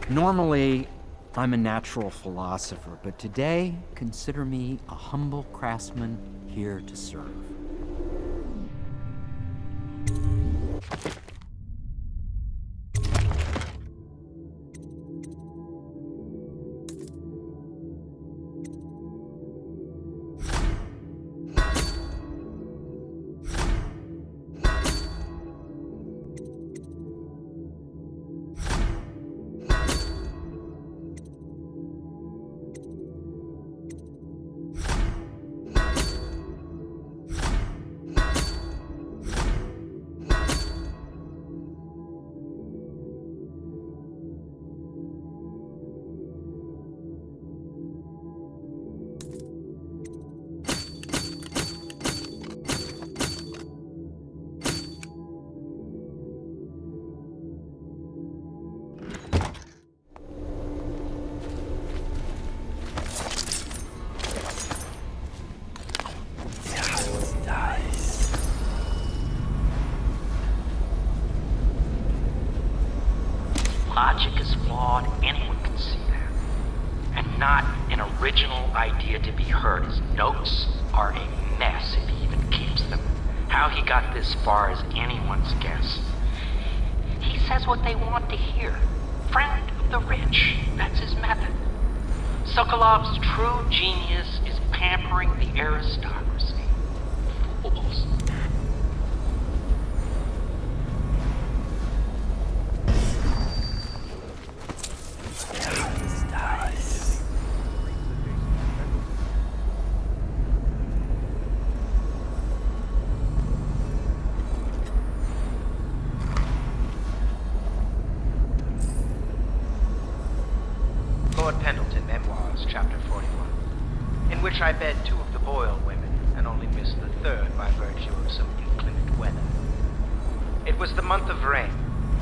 Normally, I'm a natural philosopher, but today, consider me a humble craftsman here to serve. Logic is flawed, anyone can see that. And not an original idea to be heard. His notes are a mess if he even keeps them. How he got this far is anyone's guess. He says what they want to hear. Friend of the rich, that's his method. Sokolov's true genius is pampering the aristocracy. Fools. Lord Pendleton Memoirs, Chapter 41, in which I bed two of the Boyle women, and only missed the third by virtue of some inclement weather. It was the month of rain,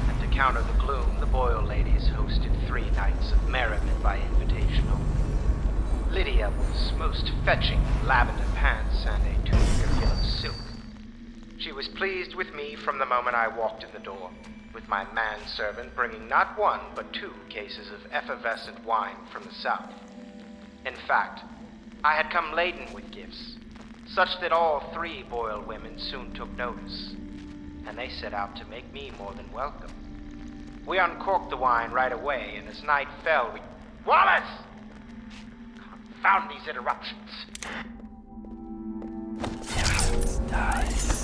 and to counter the gloom, the Boyle ladies hosted 3 nights of merriment by invitation only. Lydia was most fetching in lavender pants and a tunic of yellow silk. She was pleased with me from the moment I walked in the door, with my manservant bringing not 1 but 2 cases of effervescent wine from the south. In fact, I had come laden with gifts, such that all 3 Boyle women soon took notice, and they set out to make me more than welcome. We uncorked the wine right away, and as night fell, we... Wallace! Confound these interruptions. Nice.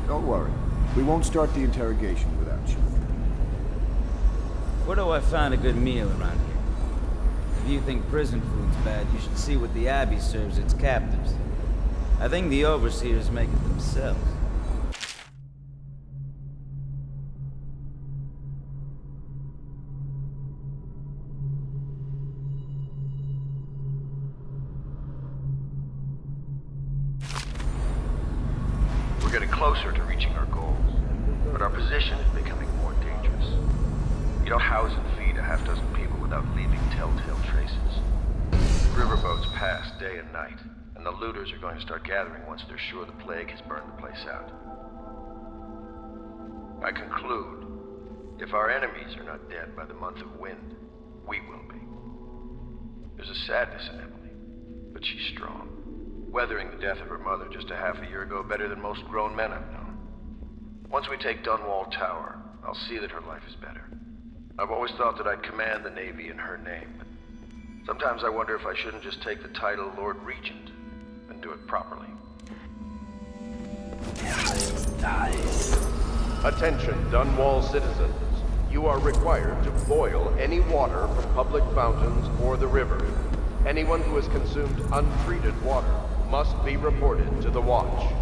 Don't worry. We won't start the interrogation without you. Where do I find a good meal around here? If you think prison food's bad, you should see what the Abbey serves its captives. I think the overseers make it themselves. We're getting closer to reaching our goals, but our position is becoming more dangerous. You don't house and feed a half-dozen people without leaving telltale traces. Riverboats pass day and night, and the looters are going to start gathering once they're sure the plague has burned the place out. I conclude, if our enemies are not dead by the month of wind, we will be. There's a sadness in Emily, but she's strong. Weathering the death of her mother just a half a year ago better than most grown men I've known. Once we take Dunwall Tower, I'll see that her life is better. I've always thought that I'd command the Navy in her name, but sometimes I wonder if I shouldn't just take the title Lord Regent and do it properly. Nice. Attention, Dunwall citizens. You are required to boil any water from public fountains or the river. Anyone who has consumed untreated water must be reported to the Watch.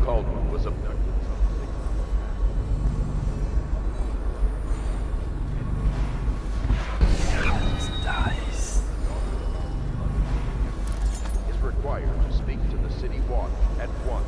Caldwell was abducted some 6 months back. Is required to speak to the City Watch at once.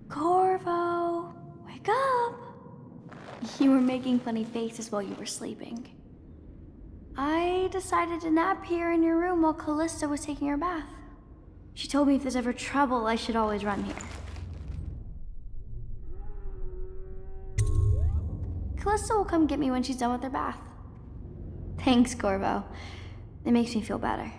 Corvo, wake up! You were making funny faces while you were sleeping. I decided to nap here in your room while Callista was taking her bath. She told me if there's ever trouble, I should always run here. Callista will come get me when she's done with her bath. Thanks, Corvo. It makes me feel better.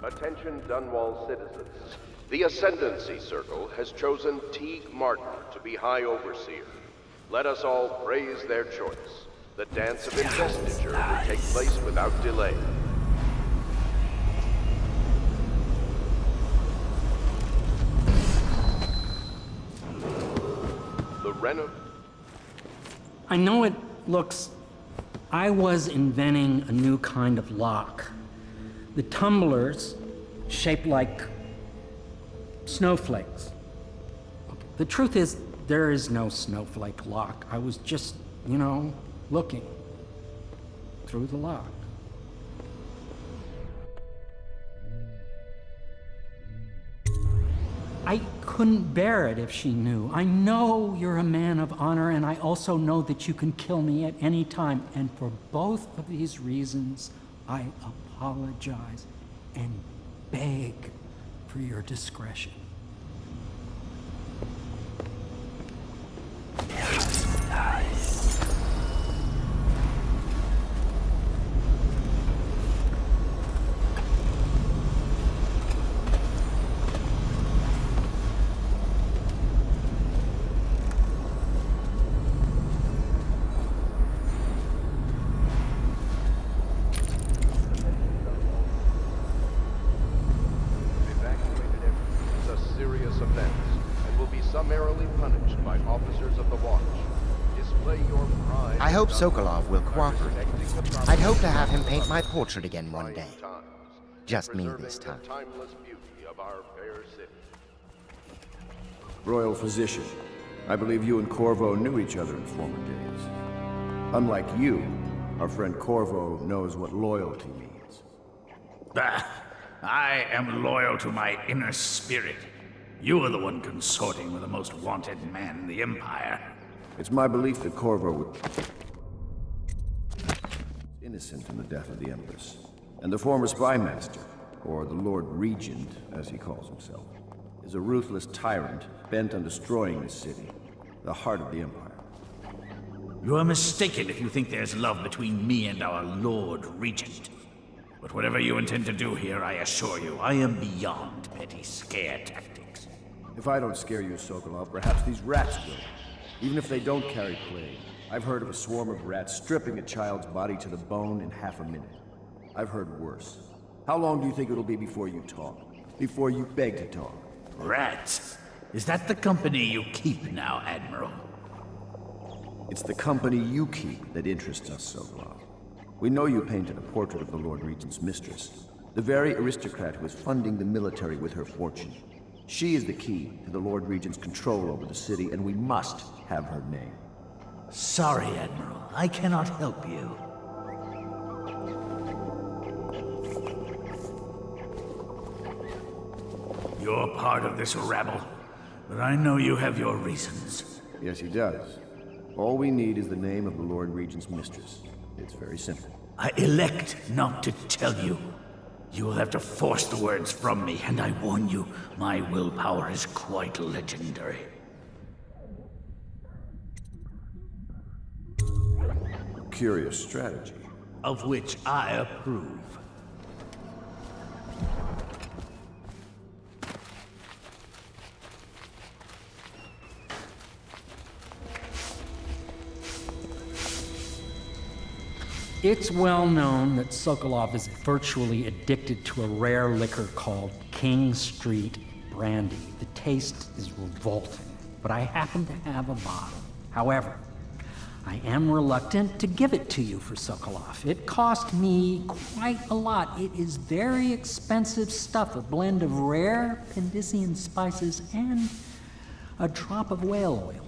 Attention Dunwall citizens. The Ascendancy Circle has chosen Teague Martin to be High Overseer. Let us all praise their choice. The dance of investiture will take place without delay. The Reno... I know it looks... I was inventing a new kind of lock. The tumblers, shaped like snowflakes. The truth is, there is no snowflake lock. I was just, looking through the lock. I couldn't bear it if she knew. I know you're a man of honor, and I also know that you can kill me at any time. And for both of these reasons, I apologize and beg for your discretion. I hope Sokolov will cooperate. I'd hope to have him paint my portrait again one day. Just me this time. Royal Physician, I believe you and Corvo knew each other in former days. Unlike you, our friend Corvo knows what loyalty means. Bah! I am loyal to my inner spirit. You are the one consorting with the most wanted man in the Empire. It's my belief that Corvo was innocent in the death of the Empress, and the former spy master, or the Lord Regent, as he calls himself, is a ruthless tyrant bent on destroying this city, the heart of the Empire. You are mistaken if you think there's love between me and our Lord Regent. But whatever you intend to do here, I assure you, I am beyond petty scare tactics. If I don't scare you, Sokolov, perhaps these rats will. Even if they don't carry plague. I've heard of a swarm of rats stripping a child's body to the bone in half a minute. I've heard worse. How long do you think it'll be before you talk? Before you beg to talk? Rats? Is that the company you keep now, Admiral? It's the company you keep that interests us, Sokolov. We know you painted a portrait of the Lord Regent's mistress. The very aristocrat who is funding the military with her fortune. She is the key to the Lord Regent's control over the city, and we must have her name. Sorry, Admiral. I cannot help you. You're part of this rabble, but I know you have your reasons. Yes, he does. All we need is the name of the Lord Regent's mistress. It's very simple. I elect not to tell you. You will have to force the words from me, and I warn you, my willpower is quite legendary. Curious strategy. Of which I approve. It's well known that Sokolov is virtually addicted to a rare liquor called King Street Brandy. The taste is revolting, but I happen to have a bottle. However, I am reluctant to give it to you for Sokolov. It cost me quite a lot. It is very expensive stuff, a blend of rare Pendician spices and a drop of whale oil.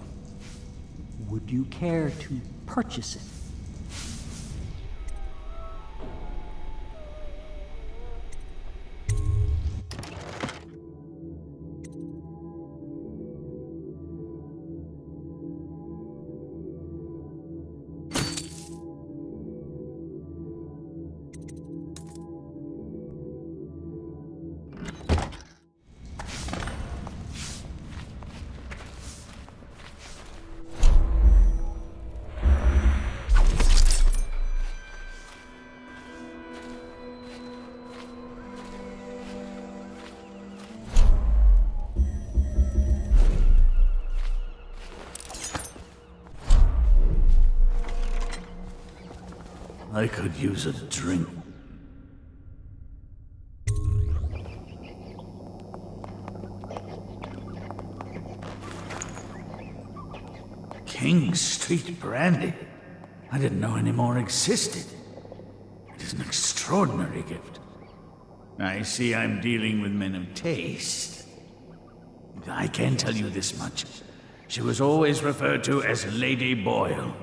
Would you care to purchase it? I could use a drink. King Street Brandy? I didn't know any more existed. It is an extraordinary gift. I see I'm dealing with men of taste. I can tell you this much. She was always referred to as Lady Boyle.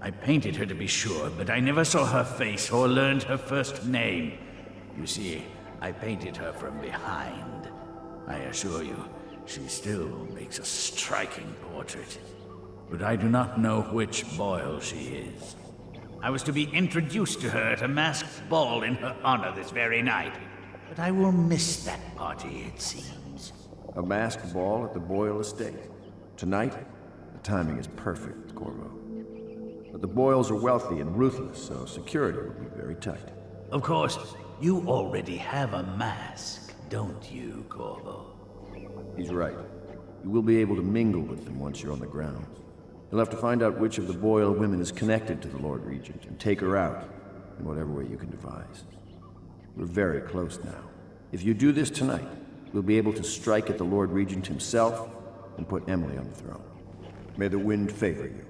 I painted her to be sure, but I never saw her face or learned her first name. You see, I painted her from behind. I assure you, she still makes a striking portrait. But I do not know which Boyle she is. I was to be introduced to her at a masked ball in her honor this very night. But I will miss that party, it seems. A masked ball at the Boyle estate. Tonight, the timing is perfect, Corvo. But the Boyles are wealthy and ruthless, so security will be very tight. Of course, you already have a mask, don't you, Corvo? He's right. You will be able to mingle with them once you're on the grounds. You'll have to find out which of the Boyle women is connected to the Lord Regent and take her out in whatever way you can devise. We're very close now. If you do this tonight, we'll be able to strike at the Lord Regent himself and put Emily on the throne. May the wind favor you.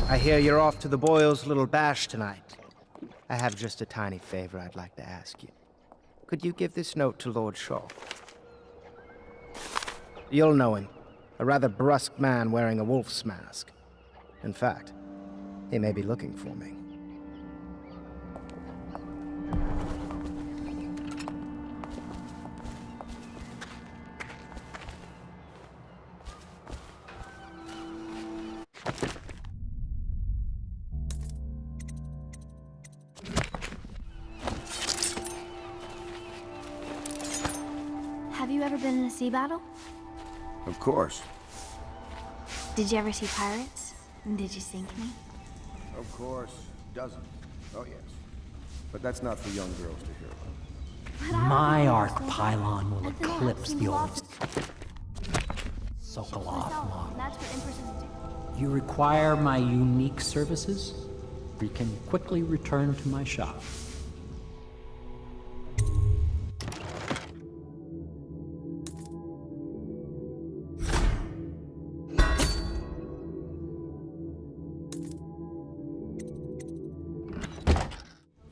I hear you're off to the Boyles' little bash tonight. I have just a tiny favor I'd like to ask you. Could you give this note to Lord Shaw? You'll know him. A rather brusque man wearing a wolf's mask. In fact, he may be looking for me. ever been in a sea battle? Of course. Did you ever see pirates? And did you sink me? Of course. Dozens. Oh, yes. But that's not for young girls to hear about. But I My don't arc understand pylon will that. Nothing eclipse seems the lost old Sokolov model. and that's what Empresses do. You require my unique services? You can quickly return to my shop.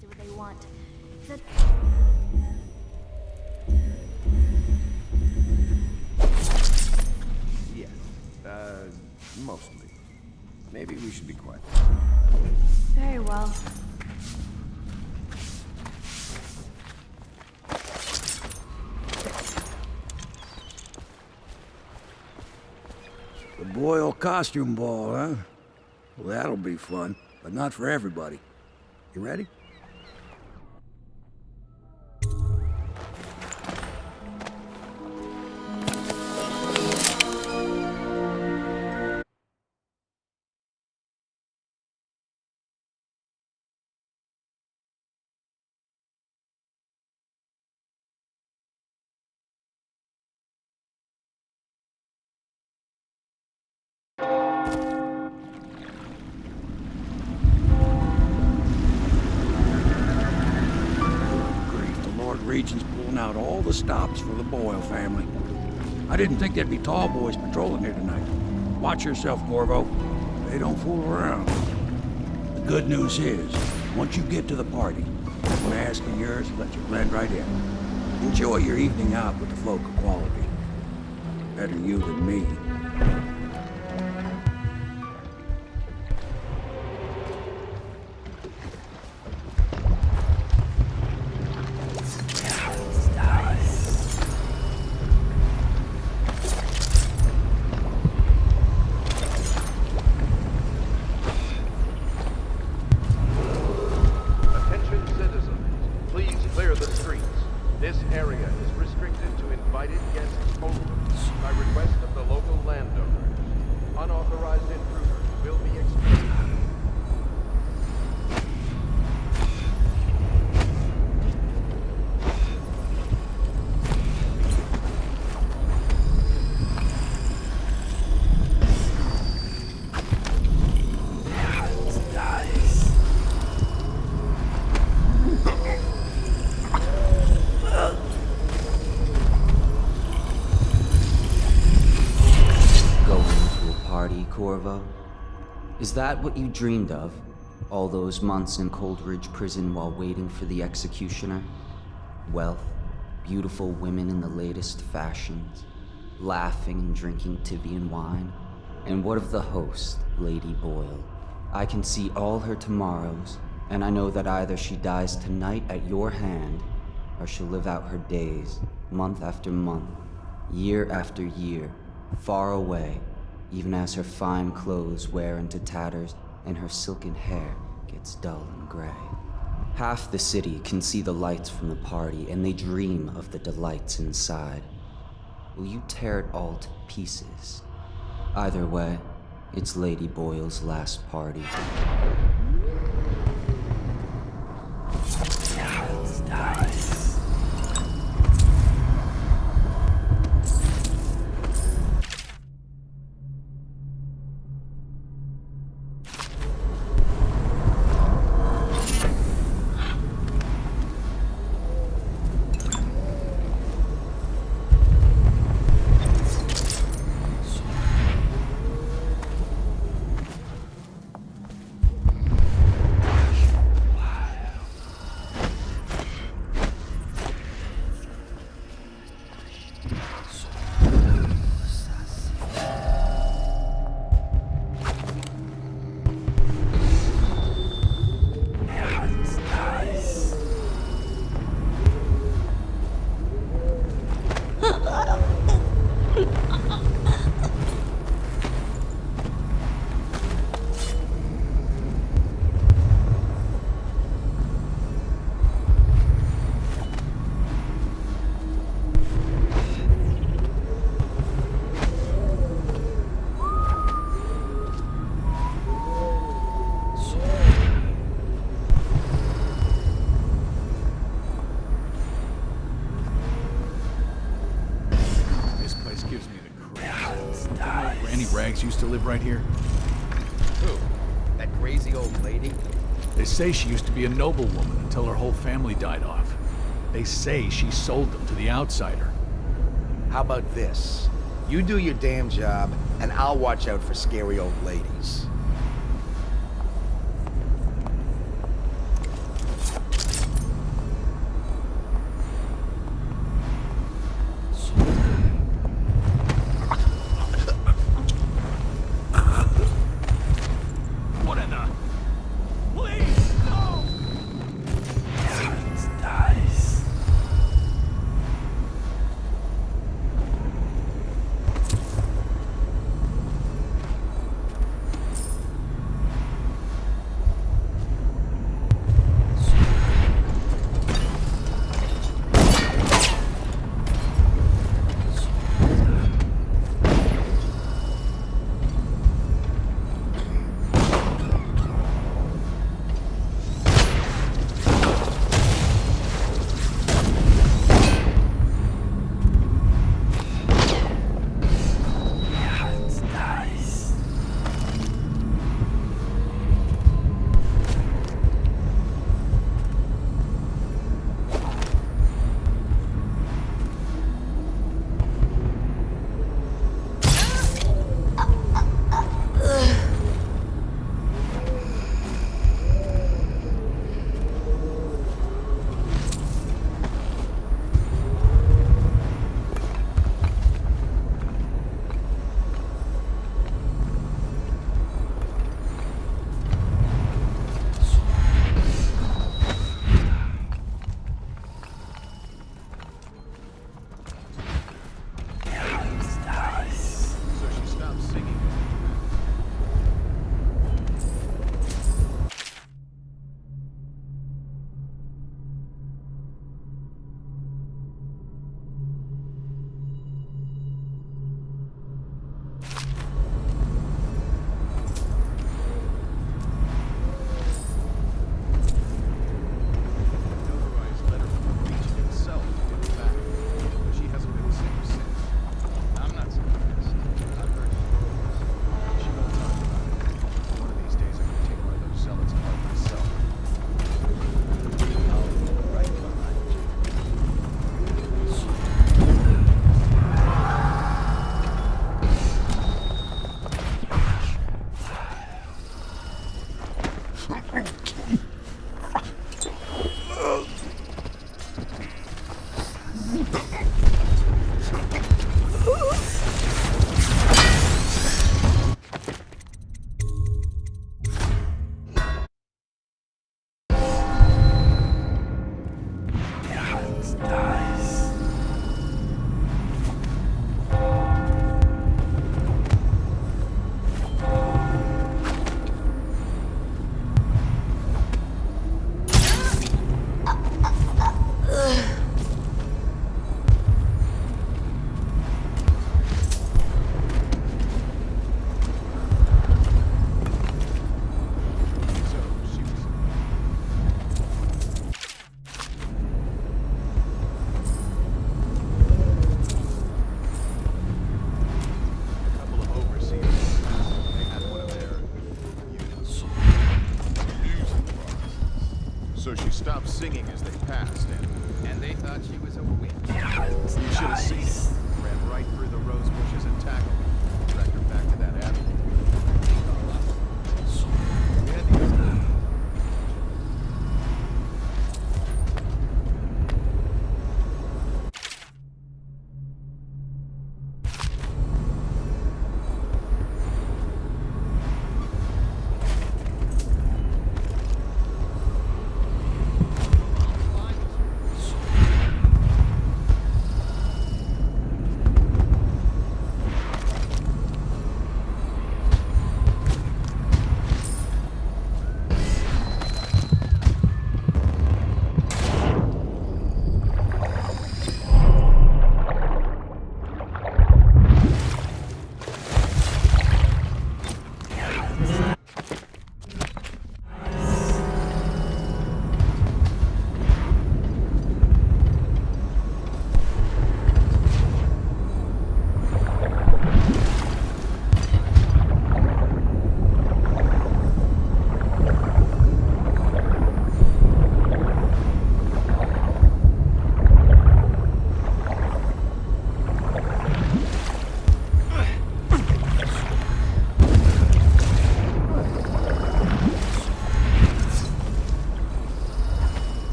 Do what they want. That- Yeah. Mostly. Maybe we should be quiet. Very well. The Boyle costume ball, huh? Well, that'll be fun, but not for everybody. You ready? Grief, the Lord Regent's pulling out all the stops for the Boyle family. I didn't think there'd be tall boys patrolling here tonight. Watch yourself, Corvo. They don't fool around. The good news is, once you get to the party, that mask of yours will let you blend right in. Enjoy your evening out with the folk of quality. Better you than me. Attention citizens, please clear the streets. This area is restricted to invited guests only by request of the local landowners. Unauthorized intruders will be expelled. Going to a party, Corvo? Is that what you dreamed of? All those months in Coldridge Prison while waiting for the executioner? Wealth, beautiful women in the latest fashions, laughing and drinking Tivian wine? And what of the host, Lady Boyle? I can see all her tomorrows, and I know that either she dies tonight at your hand, or she'll live out her days, month after month, year after year, far away, even as her fine clothes wear into tatters and her silken hair gets dull and gray. Half the city can see the lights from the party, and they dream of the delights inside. Will you tear it all to pieces? Either way, it's Lady Boyle's last party. live right here? Who? That crazy old lady? They say she used to be a noblewoman until her whole family died off. They say she sold them to the outsider. How about this? You do your damn job, and I'll watch out for scary old ladies. What in the... Please, no! Nice. So she stopped singing as they passed, And they thought she was a witch. you should have seen it. Ran right through the rose bushes and tackled her. Dragged her back to that abbey.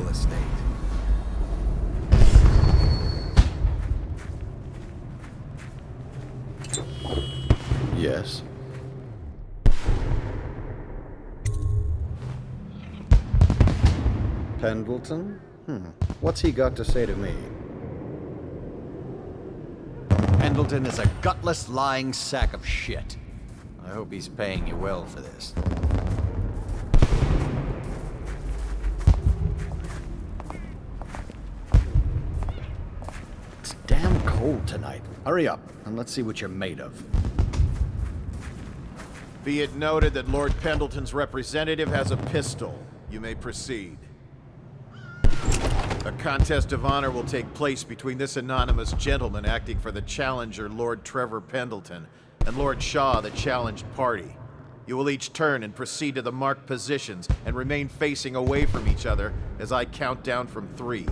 real estate. Yes? Pendleton? What's he got to say to me? Pendleton is a gutless, lying sack of shit. I hope he's paying you well for this. It's damn cold tonight. Hurry up, and let's see what you're made of. Be it noted that Lord Pendleton's representative has a pistol. You may proceed. A contest of honor will take place between this anonymous gentleman acting for the challenger, Lord Trevor Pendleton, and Lord Shaw, the challenged party. You will each turn and proceed to the marked positions and remain facing away from each other as I count down from 3.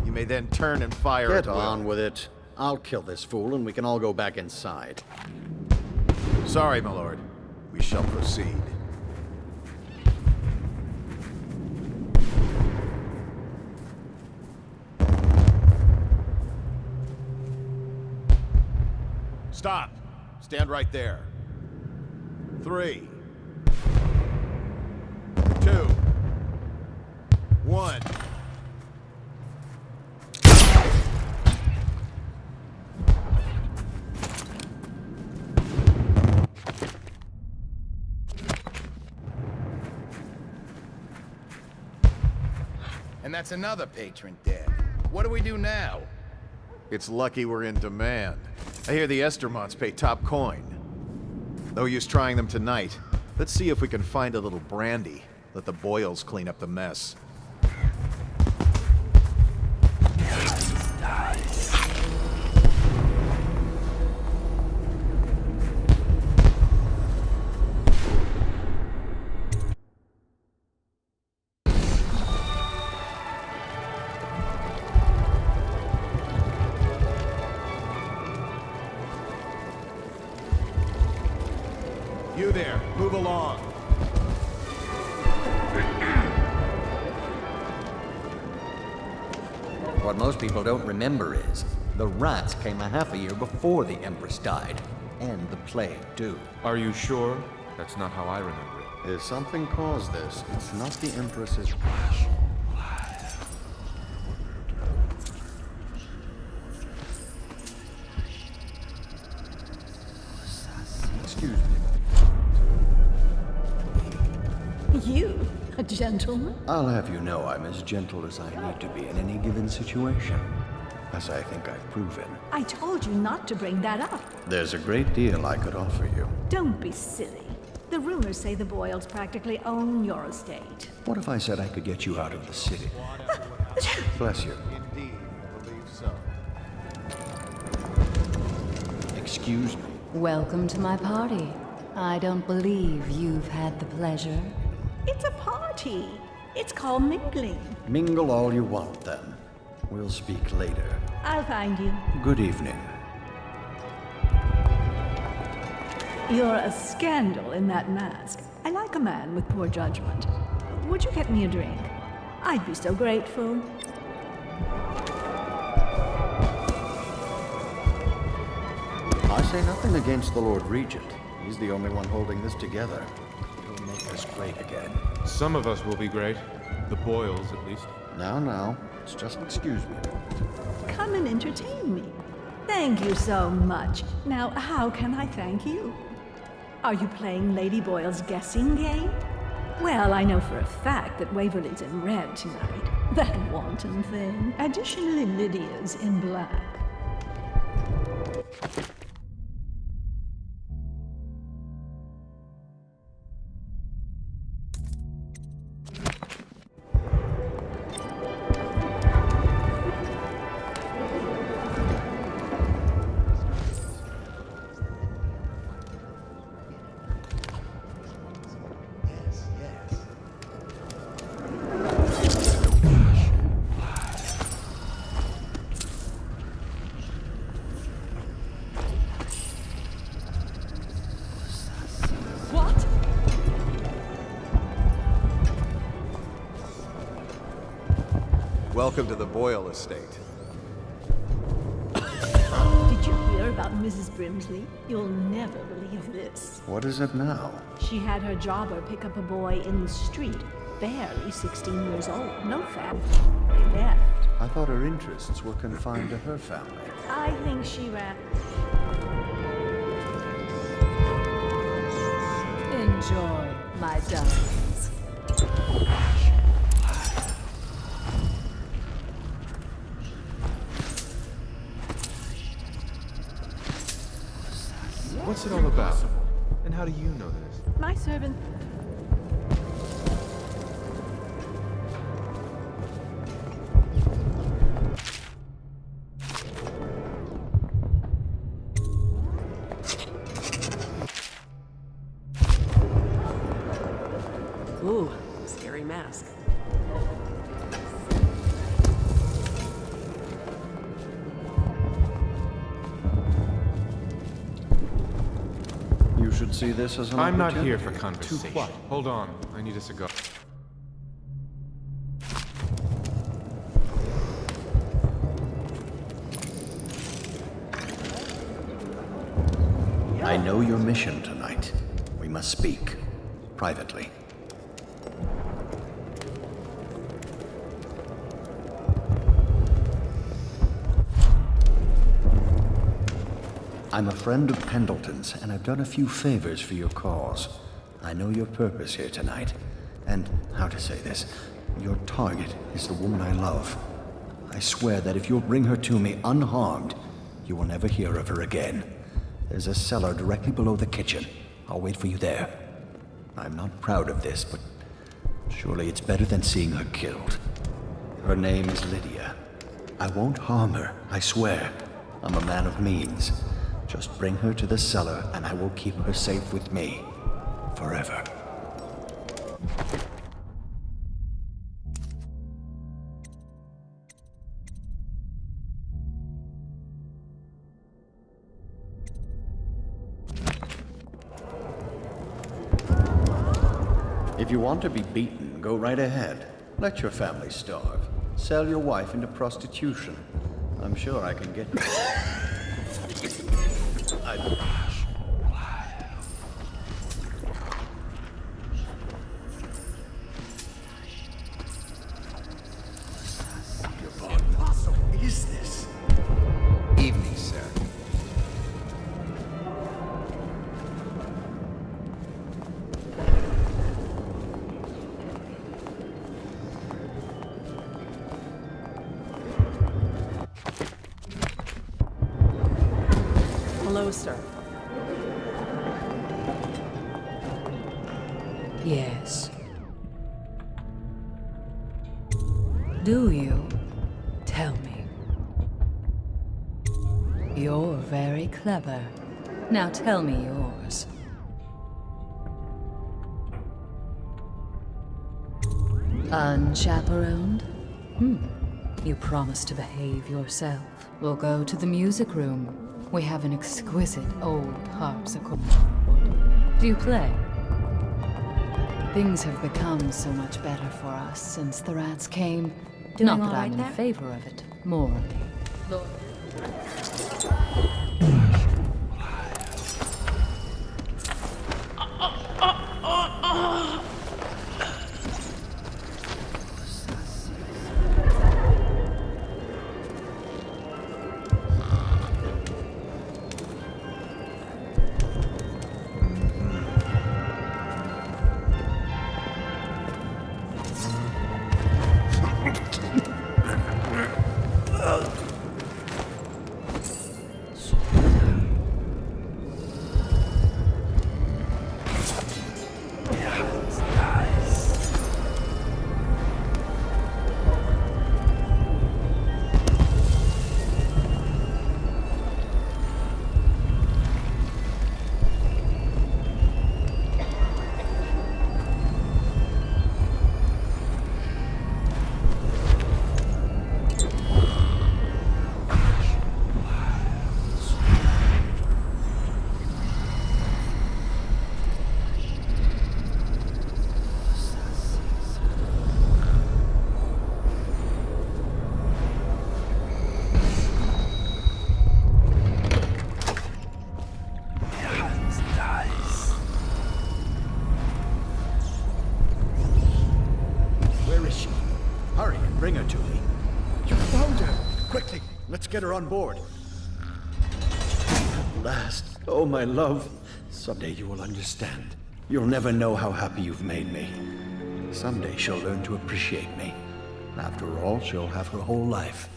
You may then turn and fire Get at will. on with it. I'll kill this fool and we can all go back inside. Sorry, my lord. We shall proceed. Stop! Stand right there. 3, 2, 1. And that's another patron dead. What do we do now? It's lucky we're in demand. I hear the Estermonts pay top coin. No use trying them tonight. Let's see if we can find a little brandy. Let the Boyles clean up the mess. You there, move along. What most people don't remember is, the rats came a half a year before the Empress died. And the plague, too. Are you sure? That's not how I remember it. If something caused this, it's not the Empress's... Excuse me. You, a gentleman? I'll have you know I'm as gentle as I need to be in any given situation. As I think I've proven. I told you not to bring that up. There's a great deal I could offer you. Don't be silly. The rumors say the Boyles practically own your estate. What if I said I could get you out of the city? Bless you. Indeed, I believe so. Excuse me. Welcome to my party. I don't believe you've had the pleasure. It's a party. It's called mingling. Mingle all you want, then. We'll speak later. I'll find you. Good evening. You're a scandal in that mask. I like a man with poor judgment. Would you get me a drink? I'd be so grateful. I say nothing against the Lord Regent. He's the only one holding this together. He'll make us great again. Some of us will be great. The Boyles, at least. Now. It's just excuse me. Come and entertain me. Thank you so much. Now, how can I thank you? Are you playing Lady Boyle's guessing game? Well, I know for a fact that Waverly's in red tonight. That wanton thing. Additionally, Lydia's in black. Welcome to the Boyle estate. Did you hear about Mrs. Brimsley? You'll never believe this. What is it now? She had her jobber pick up a boy in the street, barely 16 years old, no family. They left. I thought her interests were confined to her family. I think she ran. Enjoy, my darlings. What's it all about? And how do you know this? My servant. Ooh, scary mask. You should see this as an I'm not opportunity. here for conversation. Hold on, I need a cigar. I know your mission tonight. We must speak. Privately. I'm a friend of Pendleton's, and I've done a few favors for your cause. I know your purpose here tonight, and how to say this, your target is the woman I love. I swear that if you'll bring her to me unharmed, you will never hear of her again. There's a cellar directly below the kitchen. I'll wait for you there. I'm not proud of this, but surely it's better than seeing her killed. Her name is Lydia. I won't harm her, I swear. I'm a man of means. Just bring her to the cellar, and I will keep her safe with me. Forever. If you want to be beaten, go right ahead. Let your family starve. Sell your wife into prostitution. I'm sure I can get... What impossible is this? Evening, sir. Hello, sir. Yes. Do you? Tell me. You're very clever. Now tell me yours. Unchaperoned? You promised to behave yourself. We'll go to the music room. We have an exquisite old harpsichord. Do you play? Things have become so much better for us since the rats came. Doing Not all that I'm right in there? favor of it, morally. get her on board. At last. Oh, my love. Someday you will understand. You'll never know how happy you've made me. Someday she'll learn to appreciate me. After all, she'll have her whole life.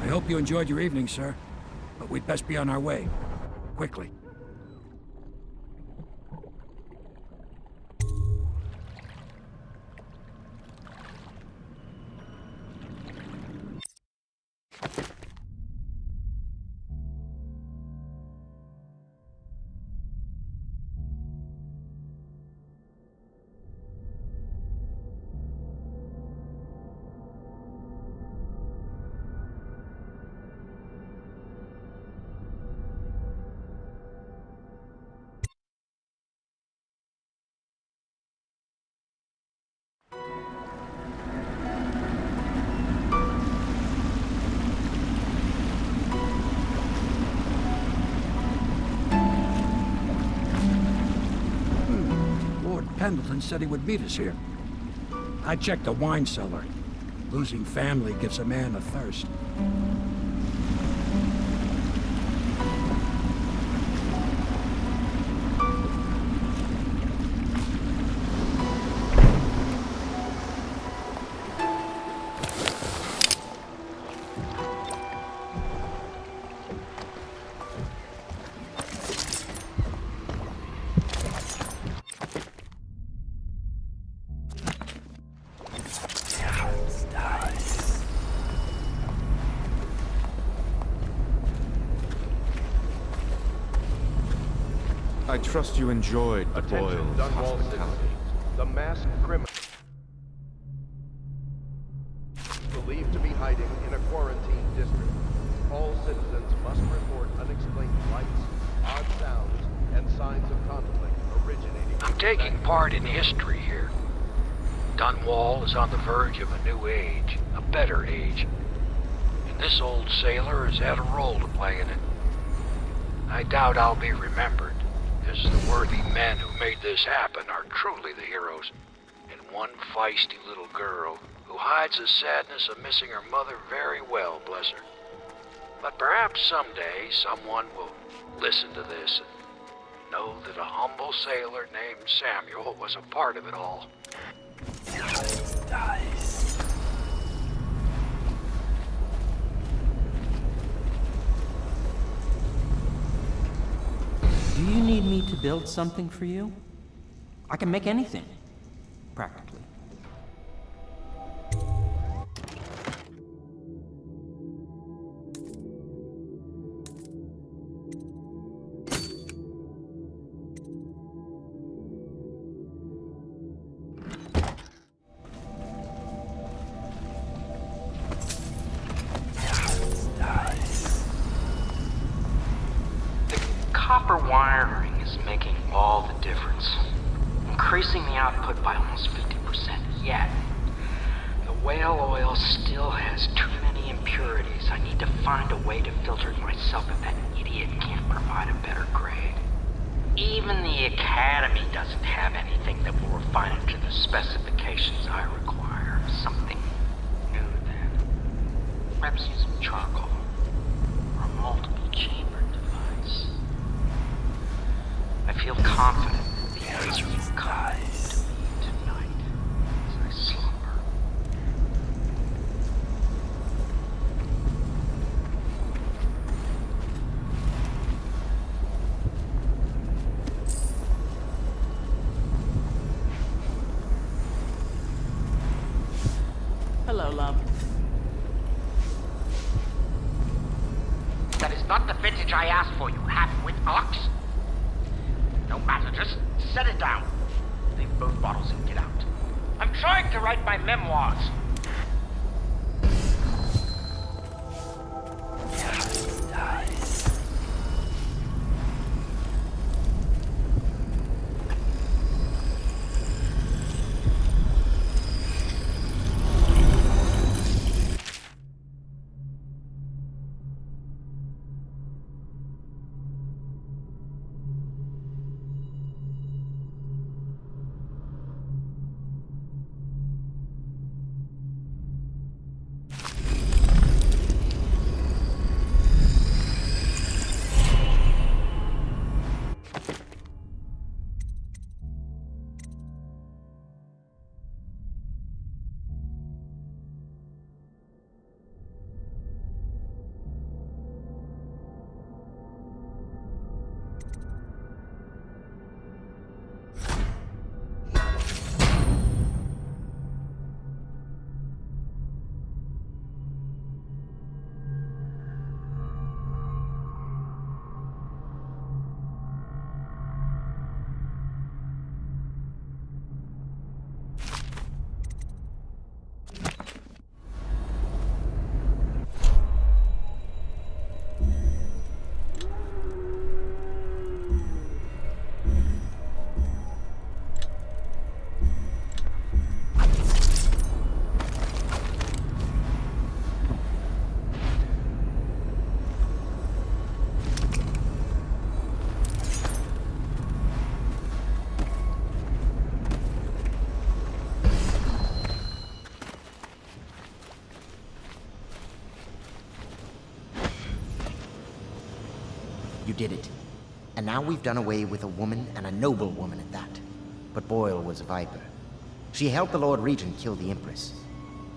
I hope you enjoyed your evening, sir. But we'd best be on our way. Quickly. Pendleton said he would meet us here. I checked the wine cellar. Losing family gives a man a thirst. I trust you enjoyed the Attention, Boyle's Dunwall hospitality. citizens. The masked criminal believed to be hiding in a quarantine district. All citizens must report unexplained lights, odd sounds, and signs of conflict originating. I'm taking part in history here. Dunwall is on the verge of a new age, a better age. And this old sailor has had a role to play in it. I doubt I'll be remembered, as the worthy men who made this happen are truly the heroes. And one feisty little girl who hides the sadness of missing her mother very well, bless her. But perhaps someday someone will listen to this and know that a humble sailor named Samuel was a part of it all. Do you need me to build something for you? I can make anything, practically. Copper wiring is making all the difference, increasing the output by almost 50%. Yet, the whale oil still has too many impurities. I need to find a way to filter it myself if that idiot can't provide a better grade. Even the Academy doesn't have anything that will refine it to the specifications I require. Something new then. Perhaps use some charcoal or a multiple chamber device. I feel confident the answer will come to me tonight as I slumber. Hello, love. That is not the vintage I asked for, you half-wit ox. No matter, just set it down. Leave both bottles and get out. I'm trying to write my memoirs. You did it. And now we've done away with a woman, and a noble woman at that. But Boyle was a viper. She helped the Lord Regent kill the Empress,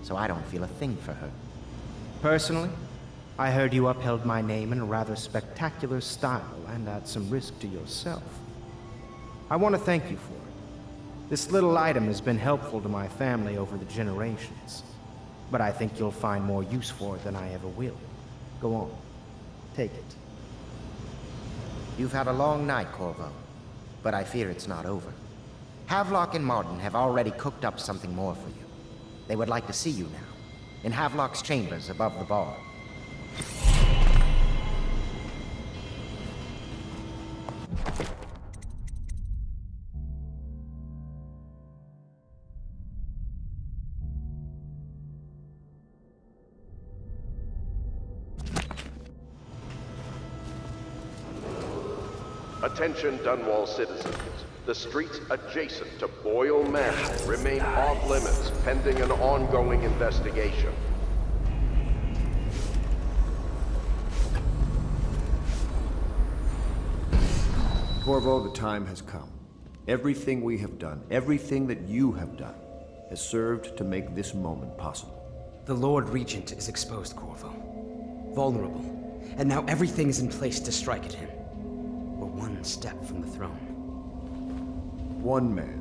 so I don't feel a thing for her. Personally, I heard you upheld my name in a rather spectacular style and at some risk to yourself. I want to thank you for it. This little item has been helpful to my family over the generations, but I think you'll find more use for it than I ever will. Go on, take it. You've had a long night, Corvo, but I fear it's not over. Havelock and Martin have already cooked up something more for you. They would like to see you now, in Havelock's chambers above the bar. Attention Dunwall citizens. The streets adjacent to Boyle Manor remain off limits pending an ongoing investigation. Corvo, the time has come. Everything we have done, everything that you have done, has served to make this moment possible. The Lord Regent is exposed, Corvo. Vulnerable. And now everything is in place to strike at him. We're one step from the throne. One man,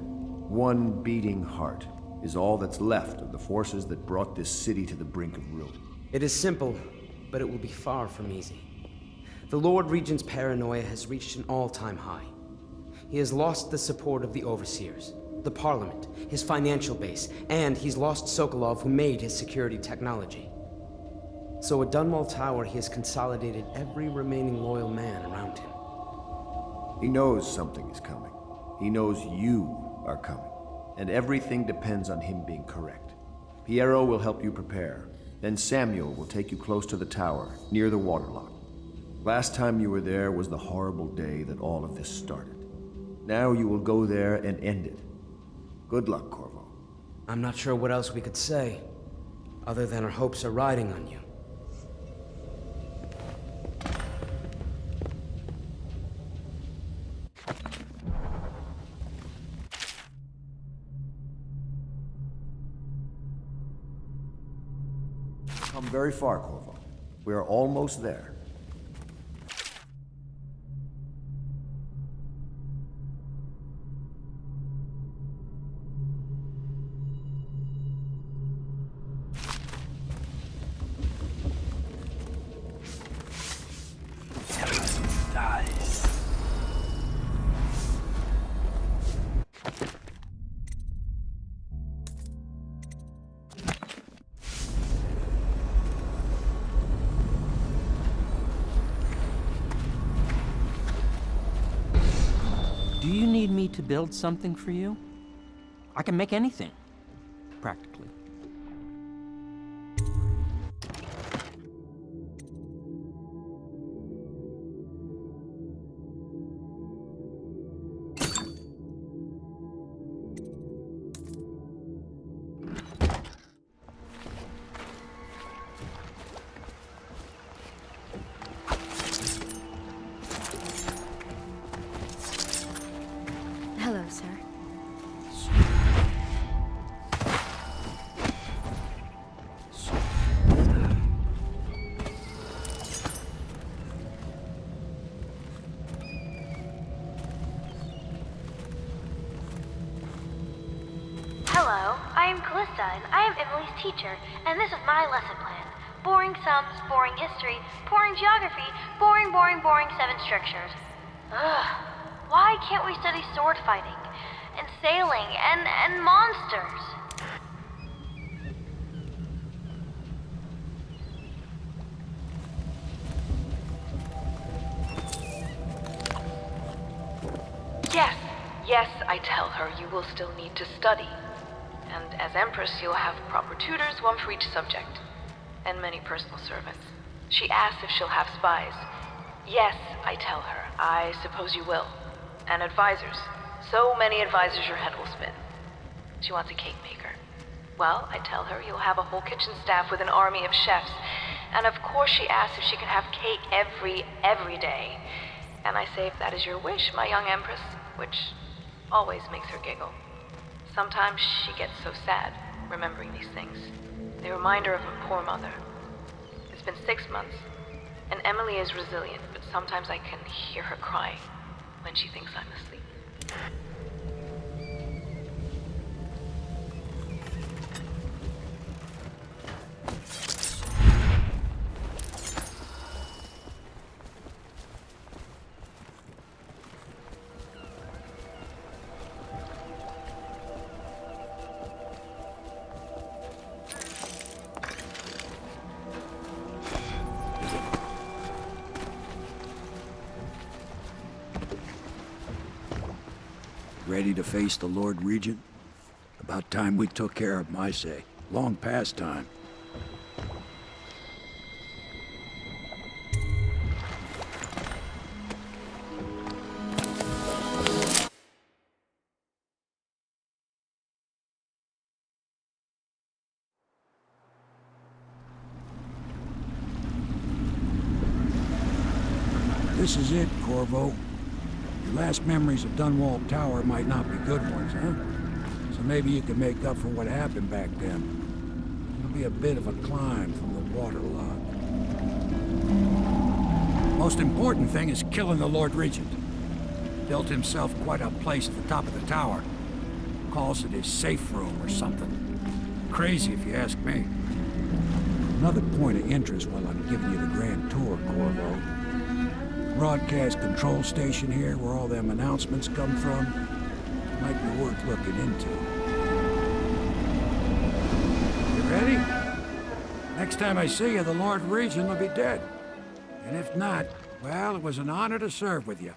one beating heart, is all that's left of the forces that brought this city to the brink of ruin. It is simple, but it will be far from easy. The Lord Regent's paranoia has reached an all-time high. He has lost the support of the Overseers, the Parliament, his financial base, and he's lost Sokolov, who made his security technology. So at Dunwall Tower, he has consolidated every remaining loyal man around him. He knows something is coming. He knows you are coming. And everything depends on him being correct. Piero will help you prepare. Then Samuel will take you close to the tower, near the waterlock. Last time you were there was the horrible day that all of this started. Now you will go there and end it. Good luck, Corvo. I'm not sure what else we could say, other than our hopes are riding on you. Come very far, Corvo. We are almost there. Do you need me to build something for you? I can make anything, practically. Hello, sir. Hello, I am Callista, and I am Emily's teacher, and this is my lesson plan. Boring sums, boring history, boring geography, boring, 7 strictures. Ugh. Why can't we study sword fighting, and sailing, and monsters? Yes, I tell her you will still need to study. And as Empress, you'll have proper tutors, one for each subject, and many personal servants. She asks if she'll have spies. Yes, I tell her, I suppose you will. And advisors. So many advisors your head will spin. She wants a cake maker. Well, I tell her you'll have a whole kitchen staff with an army of chefs. And of course she asks if she can have cake every day. And I say if that is your wish, my young empress, which always makes her giggle. Sometimes she gets so sad, remembering these things. They remind her of her poor mother. It's been 6 months, and Emily is resilient, but sometimes I can hear her crying when she thinks I'm asleep. Ready to face the Lord Regent? About time we took care of my say. Long past time. This is it, Corvo. Your last memories of Dunwall Tower might not be good ones, huh? So maybe you can make up for what happened back then. It'll be a bit of a climb from the waterlogged. Most important thing is killing the Lord Regent. Built himself quite a place at the top of the tower. Calls it his safe room or something. Crazy if you ask me. Another point of interest while I'm giving you the grand tour, Corvo. Broadcast control station here where all them announcements come from. Might be worth looking into. You ready? Next time I see you, the Lord Regent will be dead. And if not, well, it was an honor to serve with you.